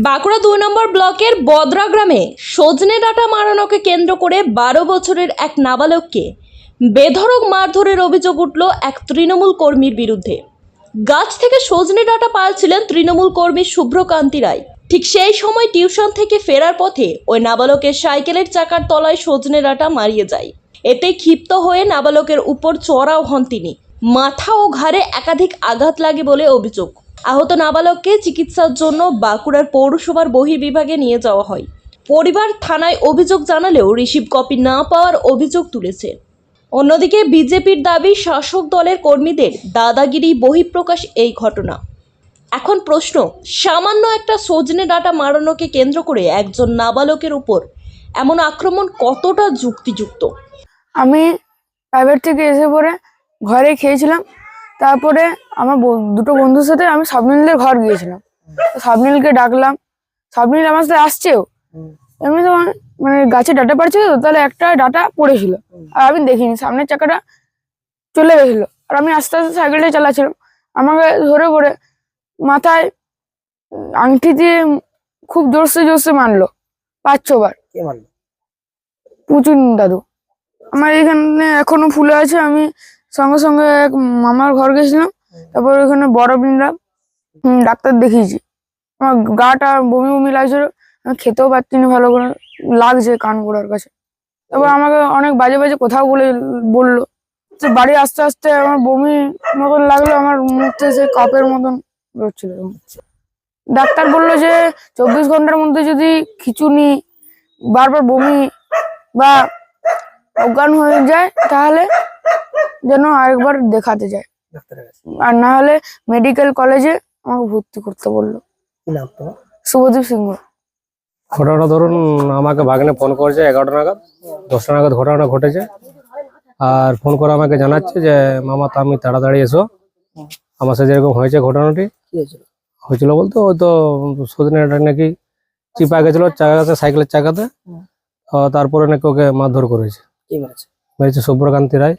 বাঁকুড়া ২ নম্বর ব্লকের বদরা গ্রামে সজনে ডাঁটা মারানোকে কেন্দ্র করে ১২ বছরের এক নাবালককে বেধড়ক মারধরের অভিযোগ উঠল এক তৃণমূল কর্মীর বিরুদ্ধে। গাছ থেকে সজনে ডাঁটা পাড়ছিলেন তৃণমূল কর্মী শুভ্রকান্তি রায়। ঠিক সেই সময় টিউশন থেকে ফেরার পথে ওই নাবালকের সাইকেলের চাকার তলায় সজনে ডাঁটা মারিয়ে যায়। এতে ক্ষিপ্ত হয়ে নাবালকের উপর চড়াও হন তিনি। মাথা ও ঘাড়ে একাধিক আঘাত লাগে বলে অভিযোগ। আহত নাবালককে চিকিৎসার জন্য বাঁকুড়ার পৌরসভার বহির্বিভাগে নিয়ে যাওয়া হয়। পরিবার থানায় অভিযোগ জানালেও রিসিভ কপি না পাওয়ার অভিযোগ তুলেছে। অন্যদিকে বিজেপির দাবি শাসক দলের কর্মীদের দাদাগিরি বহিঃপ্রকাশ এই ঘটনা। এখন প্রশ্ন, সামান্য একটা সজনে ডাঁটা মারানোকে কেন্দ্র করে একজন নাবালকের উপর এমন আক্রমণ কতটা যুক্তিযুক্ত? আমি প্রাইভেট থেকে এসে পরে ঘরে খেয়েছিলাম। তারপরে আমার দুটো বন্ধুর সাথে আমি সাবনীলদের ঘর গিয়েছিলাম। সাবনীলকে ডাকলাম, সাবনীল আমার সাথে আসছেও। এমনি তো মানে গাছে ডাঁটা পাড়ছিল, তো তাহলে একটা ডাঁটা পড়েছিল আর আমি দেখিনি, সামনের চাকাটা চলে গেছিল আর আমি আস্তে আস্তে সাইকেলটা চালাচ্ছিলাম। আমাকে ধরে পড়ে মাথায় আংটি দিয়ে খুব জোরসে জোরসে মারলো ৫-৬ বার। পুচুন দাদু আমার এখানে এখনো ফুলে আছে। আমি সঙ্গে সঙ্গে এক মামার ঘর গেছিলাম, তারপর ওখানে বড় বিনরা ডাক্তার দেখিয়েছি। আমার গাটা বমি বমি লাগছিল, আমি খেতেও পারছি না, ভালো করে লাগছে কান গোড়ার কাছে। তারপর আমাকে অনেক বাজে বাজে কথাও বললো। বাড়ি আস্তে আস্তে আমার বমি মতন লাগলো, আমার মুখ থেকে সে কাপের মতন বেরোচ্ছিল। ডাক্তার বললো যে ২৪ ঘন্টার মধ্যে যদি খিঁচুনি, বারবার বমি বা অজ্ঞান হয়ে যায় তাহলে যেন আরেকবার দেখাতে যায়, আর না হলে মেডিকেল কলেজে আমাকে ভর্তি করতে বললো। শুভদীপ সিংহ। ঘটনা ধরুন, আমাকে ভাগ্নে ফোন করেছে ১১টা নাগাদ, ১০টা নাগাদ ঘটনা ঘটেছে। আর ফোন করে আমাকে জানাচ্ছে যে মামা তুমি তাড়াতাড়ি এসো, আমার সাথে যেরকম হয়েছে ঘটনাটি হয়েছিল বলতে ওই তো সজনে ডাঁটা নাকি চিপা গেছিল চাকাতে, সাইকেলের চাকাতে। তারপরে নাকি ওকে মারধর করেছে, মেরেছে শুভ্রকান্তি রায়।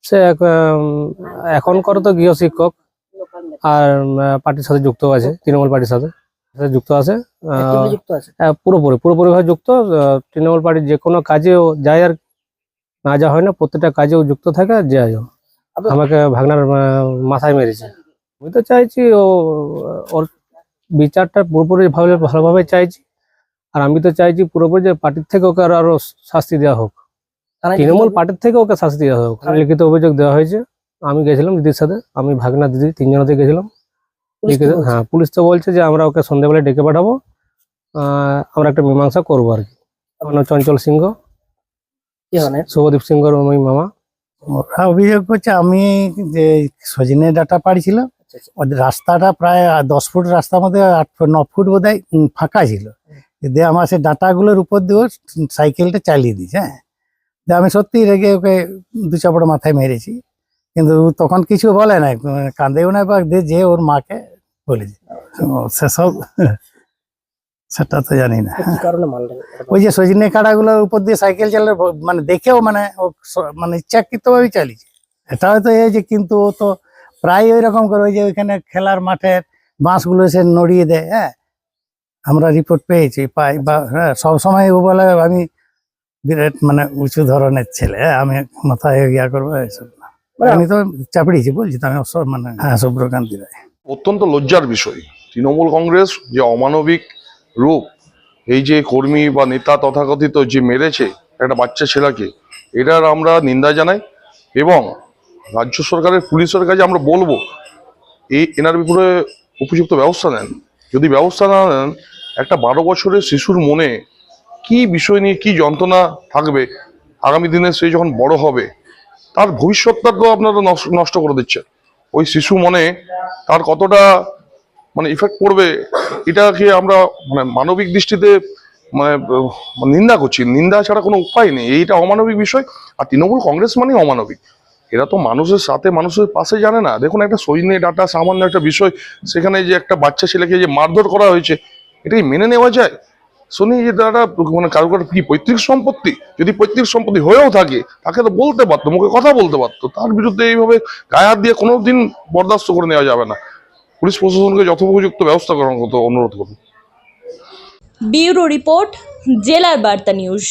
সে এখনকার তো গৃহ শিক্ষক আর পার্টির সাথে যুক্ত আছে, তৃণমূল পার্টির সাথে যুক্ত আছে, পুরোপুরি ভাবে যুক্ত। তৃণমূল পার্টির যে কোনো কাজেও যায়, আর না যা হয় না, প্রত্যেকটা কাজেও যুক্ত থাকে। আর যায় আমাকে ভাগনার মাথায় মেরেছে। আমি তো চাইছি ওর বিচারটা পুরোপুরি ভালোভাবে চাইছি। আর আমি তো চাইছি পুরোপুরি যে পার্টির থেকে ওকে আরো শাস্তি দেওয়া হোক, তৃণমূল পার্টির থেকে ওকে শাস্তি দেওয়া হোক। লিখিত অভিযোগ দেওয়া হয়েছে। আমি গেছিলাম দিদির সাথে, আমি ভাগনা দিদি তিনজনতে গেছিলাম। হ্যাঁ, পুলিশ তো বলছে যে আমরা ওকে সন্ধ্যাবেলায় ডেকে পাঠাবো, আমরা একটা মীমাংসা করবো আর কি। আমার নাম চঞ্চল সিংহ, শুভদীপ সিংহর আমি মামা। ওরা অভিযোগ করছে আমি যে সজনে ডাঁটা পাড়ছিলাম, ওদের রাস্তাটা প্রায় ১০ ফুট রাস্তার মধ্যে ৮-৯ ফুট বোধহয় ফাঁকা ছিল। দিয়ে আমার সেই ডাঁটাগুলোর উপর দিয়ে সাইকেলটা চালিয়ে দিয়েছে। হ্যাঁ, দিয়ে আমি সত্যি রেগে ওকে ২ চাপড় মাথায় মেরেছি, কিন্তু তখন কিছু বলে না, কাঁদেও না, বা যে ওর মাকে বলেছে। সেসব সেটা তো জানি না। ওই যে সজনে কাঁটাগুলোর উপর দিয়ে সাইকেল চালালে মানে দেখেও মানে ও মানে ইচ্ছাকৃতভাবেই চালিয়েছে। এটা হয়তো এই যে, কিন্তু ও তো প্রায় ওই রকম করে, ওই যে ওইখানে খেলার মাঠের বাঁশগুলো সে নড়িয়ে দেয়। হ্যাঁ, আমরা রিপোর্ট পেয়েছি পাই, বা হ্যাঁ সবসময় ও বলে আমি বিরাট মানে উঁচু ধরনের ছেলে, আমি মাথায় ইয়া করবো এসব। আমি তো চাপড়িয়েছি, বলছি তো আমি মানে হ্যাঁ শুভ্রকান্তি রায়। অত্যন্ত লজ্জার বিষয়, তৃণমূল কংগ্রেস যে অমানবিক রূপ, এই যে কর্মী বা নেতা তথাকথিত যে মেরেছে একটা বাচ্চা ছেলেকে, এটার আমরা নিন্দা জানাই। এবং রাজ্য সরকারের পুলিশের কাছে আমরা বলবো এনার বিপরীতে উপযুক্ত ব্যবস্থা নেন। যদি ব্যবস্থা না নেন, একটা ১২ বছরের শিশুর মনে কি বিষয় নিয়ে কি যন্ত্রণা থাকবে, আগামী দিনে সে যখন বড় হবে তার ভবিষ্যৎটা তো আপনারা নষ্ট করে দিচ্ছেন। ওই শিশু মনে তার কতটা মানে ইফেক্ট পড়বে, এটাকে আমরা মানে মানবিক দৃষ্টিতে মানে নিন্দা করছি। নিন্দা ছাড়া কোনো উপায় নেই, এইটা অমানবিক বিষয়। আর তৃণমূল কংগ্রেস মানে অমানবিক, এরা তো মানুষের সাথে মানুষের পাশে জানে না। দেখুন, একটা সজনে ডাঁটা সামান্য একটা বিষয়, সেখানে যে একটা বাচ্চা ছেলেকে যে মারধর করা হয়েছে, এটাই মেনে নেওয়া যায়? শুনি যে তারা মানে কারোর কি পৈতৃক সম্পত্তি, যদি পৈতৃক সম্পত্তি হয়েও থাকে তাকে তো বলতে পারতো, মুখে কথা বলতে পারতো। তার বিরুদ্ধে এইভাবে গায়ে হাত দিয়ে কোনোদিন বরদাস্ত করে নেওয়া যাবে না। পুলিশ প্রশাসনকে যথোপযুক্ত ব্যবস্থা করার মতো অনুরোধ করুন। ব্যুরো রিপোর্ট, জেলার বার্তা নিউজ।